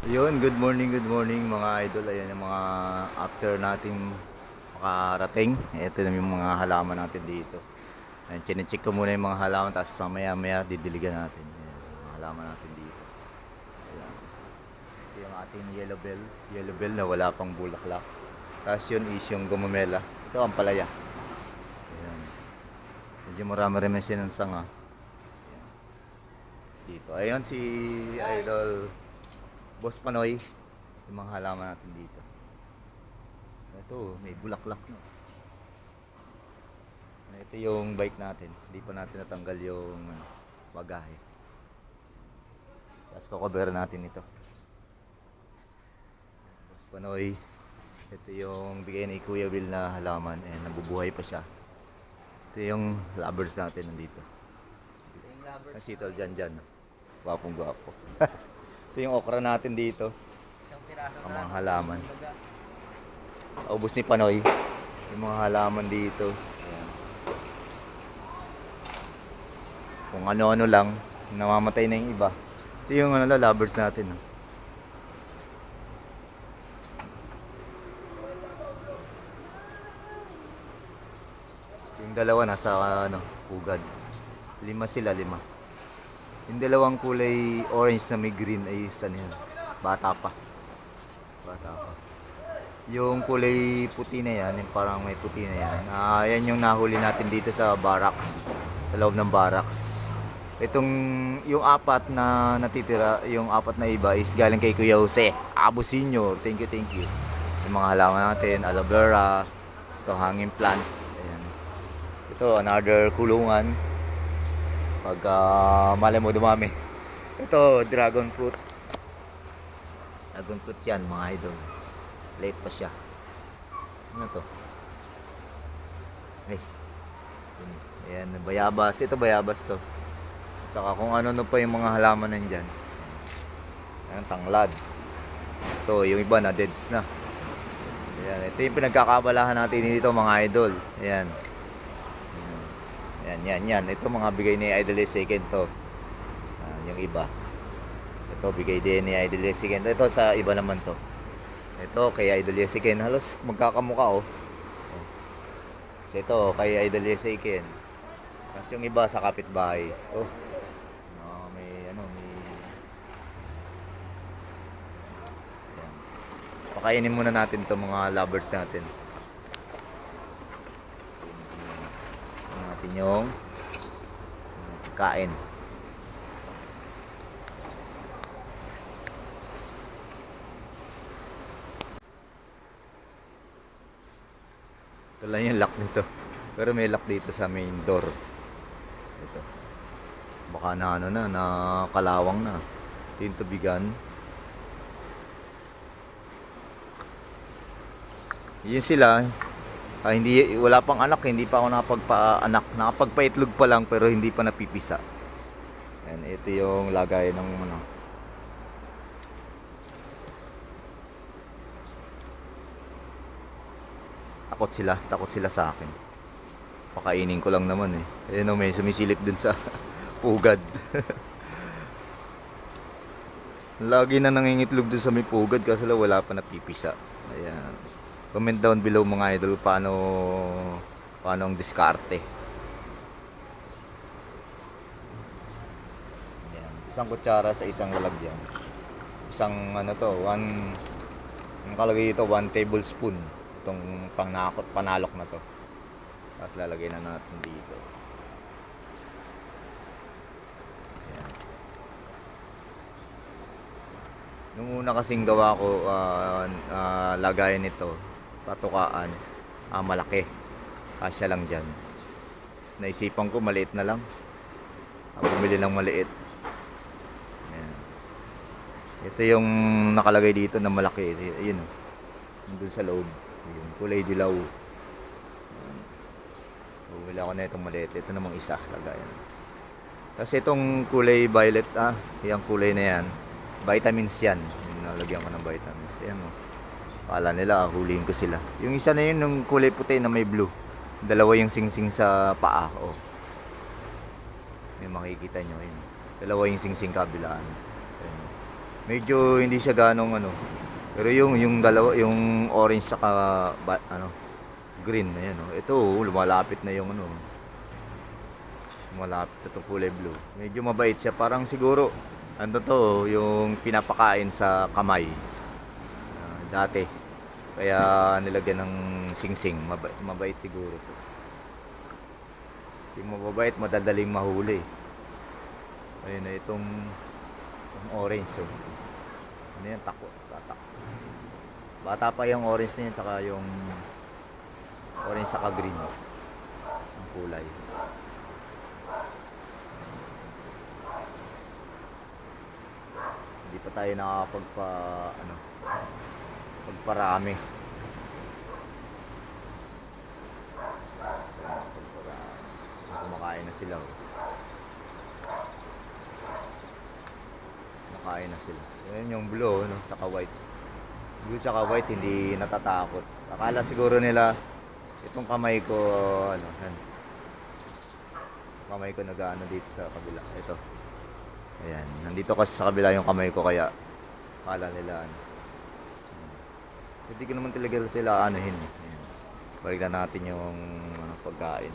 Ayun, good morning mga idol. Ayan yung mga after nating makarating. Ito na yung mga halaman natin dito. Ayan, chinecheck ko muna yung mga halaman, tapos mamaya didiligan natin. Ayan, yung mga halaman natin dito. Ayan. Ito yung ating yellow bell na wala pang bulaklak. Tapos yun is yung gumamela. Ito ang palaya. Ayan. Medyo marami rin may sinansang. Ayan. Dito. Ayun si Idol Boss Panoy, yung mga halaman natin dito. Ito, may bulaklak no. Ito yung bike natin. Hindi pa natin natanggal yung bagahe. Tapos cover natin ito. Boss Panoy, ito yung bigay ni Kuya Will na halaman. Nabubuhay pa siya. Ito yung lovers natin nandito. Kasi ito dyan. Gwapong gwapo. Ito yung okra natin dito. Ang mga halaman. Ubos ni Panoy. Yung mga halaman dito. Ayan. Kung ano-ano lang. Namamatay na yung iba. Ito yung lovers natin. Yung dalawa nasa pugad. 5 sila. Yung dalawang kulay orange na may green ay bata pa. Yung kulay puti na yan, yung parang may puti na yan. Yan yung nahuli natin dito sa barracks. Sa loob ng barracks. Yung apat na natitira, yung apat na iba is galing kay Kuya Jose. Abo Senior, thank you. Yung mga halaman natin, aloe vera, ito hanging plant. Ayan. Ito, another kulungan. Pag malay mo dumami. Ito, dragon fruit. Dragon fruit yan mga idol. Late pa siya. Ano to? Ay. Ayan, bayabas. Ito bayabas to. Saka kung ano pa yung mga halaman nandyan. Ayan, tanglad. Ito, yung iba na deads na. Ayan, ito yung pinagkakabalahan natin dito mga idol. Ayan. Yan. Ito mga bigay ni Idol Second to. Yung iba. Ito bigay din ni Idol Second. Ito sa iba naman to. Ito kay Idol Second. Halos magkakamuka oh. So ito kay Idol Second. Tapos yung iba sa kapitbahay. Oh. May Ayan. Pakainin muna natin to mga lovers natin. Yung kain. Ito lang yung lock nito. Pero may lock dito sa main door. Ito. Baka kalawang na. Ito yung tubigan. Yun sila. Wala pang anak, hindi pa ako nakapagpa-anak. Nakapagpa-itlog pa lang pero hindi pa napipisa. Yan, ito yung lagay ng Takot sila sa akin. Pakainin ko lang naman eh. Ayun may sumisilip dun sa pugad. Lagi na nangingitlog dun sa may pugad kasi wala pa napipisa. Ayan. Comment down below mga idol paano ang diskarte. Ayan. Isang kutsara sa isang lalagyan. Isang ang kalagay dito 1 tablespoon itong panalok na to. Tapos lalagay na natin dito. Ayan. Nung una kasing gawa ko lagayan nito patukaan malaki kasya lang dyan. Naisipan ko maliit na lang, bumili ng maliit. Ayan. Ito yung nakalagay dito na malaki. Ayun doon sa loob yung kulay dilaw. Bumili ako na itong maliit. Ito namang isa lagayan. Kasi itong kulay violet yung kulay na yan vitamins yan. Nalagyan ko ng vitamins. Ayan Kala nila huliin ko sila. Yung isa na yun ng kulay puti na may blue. Dalawa yung singsing sa paa. May makikita nyo yun. Dalawa yung singsing kabilaan. Ayan. Medyo hindi siya ganong ano. Pero yung dalawa, yung orange saka ano, green na yan. Oh. Ito, lumalapit na yung ano. Lumalapit na itong kulay blue. Medyo mabait siya. Parang siguro, ano to, yung pinapakain sa kamay. Dati. Kaya nilagyan ng singsing. Mabait siguro to. Yung mababait, madadaling mahuli. Ayun na itong orange. So. Ano yan? Tatak. Bata pa yung orange na yan, saka yung orange saka green. Ang kulay. Hindi pa tayo pagparami. Kumakain na sila. Oh. Kumakain na sila. Ayan yung blue, no? Saka white. Blue saka white, hindi natatakot. Akala siguro nila itong kamay ko, ano, kamay ko nag-ano dito sa kabila. Ito. Ayan, nandito kasi sa kabila yung kamay ko, kaya akala nila ano. Hindi ko naman talaga sila anuhin. Ayan. Balikan natin yung pagkain.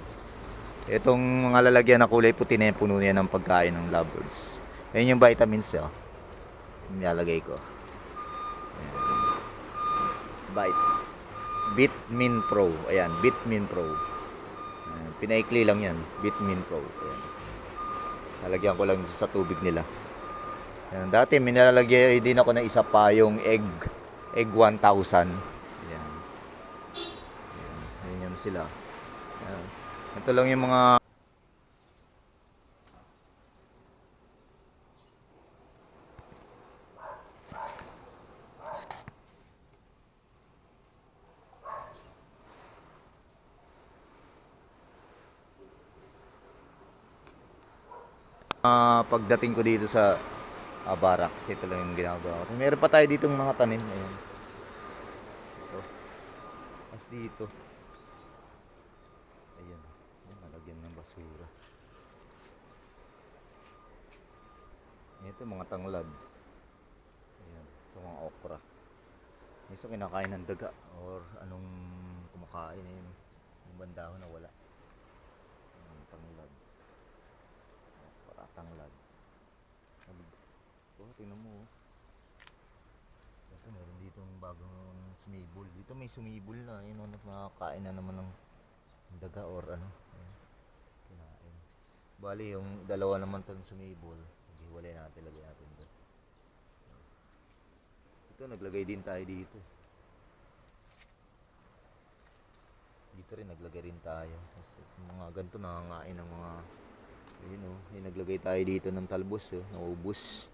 Itong mga lalagyan na kulay puti na yan, puno yan ng pagkain ng lovebirds. Ayan yung vitamins, oh. Nilalagay ko. Ayan. Bitmin Pro. Ayan, Bitmin Pro. Ayan, pinaikli lang yan. Bitmin Pro. Ayan. Lalagyan ko lang sa tubig nila. Ayan, dati minalagyan din ako na isa pa yung egg 1000. Ayan. Ayan yan sila. Ayan. Ito lang yung mga pagdating ko dito sa barracks. Ito lang yung ginagawa ko. Meron pa tayo ditong mga tanim. Ayan. Ito. As dito. Ayan. Ayan, nalagyan ng basura. Ito mga tanglad. Ayan. Ito mga okra. Ito kinakain ng daga or anong kumakain. Ayan. Yung bandahon na wala. Ayan, tanglad. Okra, tanglad. Oh, tingnan mo. Ito meron dito ng bagong sumibol. Dito may sumibol na. Yun, nakakain na naman ng daga or ano. Ayan. Kinain. Bali yung dalawa naman itong sumibol. Hiwalay natin, lagay natin doon. Ito naglagay din tayo dito. Dito rin naglagay rin tayo. Kasi mga ganito nakakain ng mga ayun oh, yung naglagay tayo dito ng talbos oh, naubos.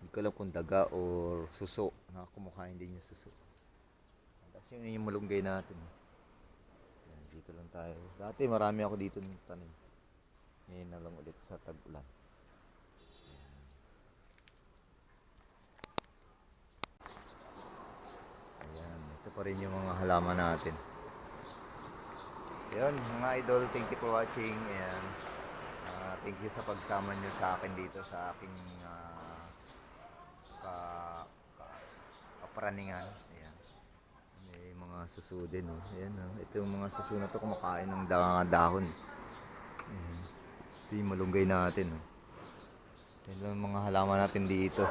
Hindi ko alam kung daga or suso. Kumakain din yung suso. Tapos yun yung malunggay natin. Yan, dito lang tayo. Dati marami ako dito ng tanim. Ngayon na lang ulit sa tag-ulan. Ayan, ito pa rin yung mga halaman natin. Ayan, mga idol, thank you for watching. Ayan. Thank you sa pagsama nyo sa akin dito sa aking kaparaningan. Ayan. May mga suso din. Oh. Ayan, oh. Ito yung mga suso na to kumakain ng dahon. Ayan. Ito yung malunggay natin. Oh. Ayan yung mga halaman natin dito.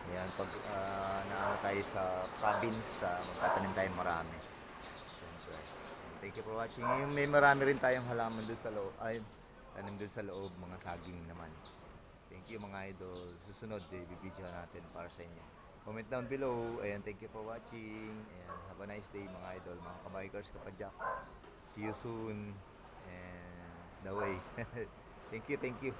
Ayan, pag naano tayo sa province, magtatanim tayo marami. Siyempre. Thank you for watching. Yung may marami rin tayong halaman doon sa loob. Ay, tanim doon sa loob, mga saging naman. Thank you mga idol. Susunod, i-video natin para sa inyo. Comment down below. Ayan, thank you for watching. Ayan, have a nice day mga idol. Mga kabikers, kapadyak. See you soon. And the way. Thank you, thank you.